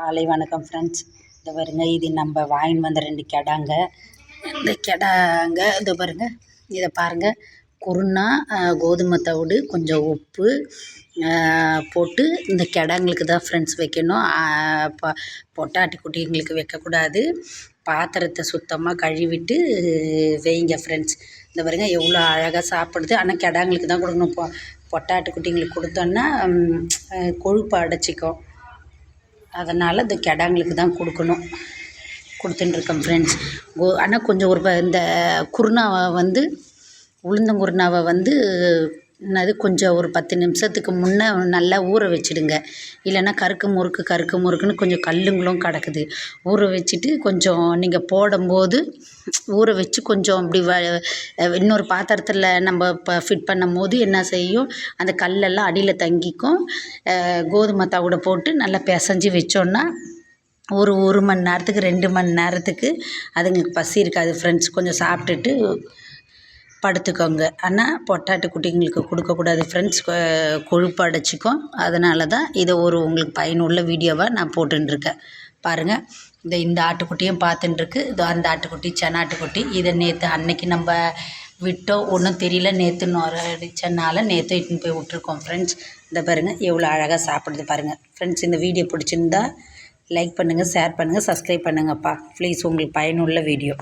காலை வணக்கம் ஃப்ரெண்ட்ஸ். இது பாருங்க, இது நம்ம வாங்கின்னு வந்த 2 கெடாங்க. இந்த கெடாங்க இது பாருங்க, இதை பாருங்கள். குருணா, கோதுமை தவிடு, கொஞ்சம் உப்பு போட்டு இந்த கெடாங்களுக்கு தான் ஃப்ரெண்ட்ஸ் வைக்கணும். பொட்டாட்டி குட்டிங்களுக்கு வைக்கக்கூடாது. பாத்திரத்தை சுத்தமாக கழுவிட்டு வைங்க ஃப்ரெண்ட்ஸ். இந்த பாருங்க எவ்வளோ அழகாக சாப்பிடுது. ஆனால் கெடாங்களுக்கு தான் கொடுக்கணும். பொட்டாட்டி குட்டிங்களுக்கு கொடுத்தோன்னா கொழுப்பு அடைச்சிக்கும். அதனால் இந்த கெடாங்களுக்கு தான் கொடுக்கணும். கொடுத்துட்டுருக்கேன் ஃப்ரெண்ட்ஸ். ஆனால் கொஞ்சம் இந்த குருணாவை வந்து உளுந்தங்குருணாவை வந்து என்னது கொஞ்சம் ஒரு 10 நிமிஷத்துக்கு முன்னே நல்லா ஊற வச்சுடுங்க. இல்லைன்னா கருக்கு முறுக்குன்னு கொஞ்சம் கல்லுங்களும் கிடக்குது. ஊற வச்சுட்டு கொஞ்சம் நீங்கள் போடும்போது ஊற வச்சு கொஞ்சம் அப்படி இன்னொரு பாத்திரத்தில் நம்ம இப்போ ஃபிட் பண்ணும்போது என்ன செய்யும், அந்த கல்லெல்லாம் அடியில் தங்கிக்கும். கோதுமை தவிட போட்டு நல்லா பிசைஞ்சி வச்சோன்னா ஒரு மணி நேரத்துக்கு 2 மணி நேரத்துக்கு அதுங்களுக்கு பசி இருக்காது ஃப்ரெண்ட்ஸ். கொஞ்சம் சாப்பிட்டுட்டு படுத்துக்கோங்க. ஆனால் பொட்டாட்டி குட்டிங்களுக்கு கொடுக்கக்கூடாது ஃப்ரெண்ட்ஸ், கொழுப்பு அடைச்சிக்கும். அதனால தான் இதை உங்களுக்கு பயனுள்ள வீடியோவாக நான் போட்டுருக்கேன். பாருங்கள், இந்த ஆட்டுக்குட்டியும் பார்த்துட்டுருக்கு. இதோ அந்த ஆட்டுக்குட்டி செனாட்டுக்குட்டி. இதை அன்னைக்கு நம்ம விட்டோம், ஒன்றும் தெரியல. நேற்று அடித்தனால நேற்று இட்டுன்னு போய் விட்ருக்கோம் ஃப்ரெண்ட்ஸ். இந்த பாருங்கள் எவ்வளோ அழகாக சாப்பிடுது பாருங்கள் ஃப்ரெண்ட்ஸ். இந்த வீடியோ பிடிச்சிருந்தா லைக் பண்ணுங்கள், ஷேர் பண்ணுங்கள், சப்ஸ்கிரைப் பண்ணுங்கப்பா ப்ளீஸ். உங்களுக்கு பயனுள்ள வீடியோ.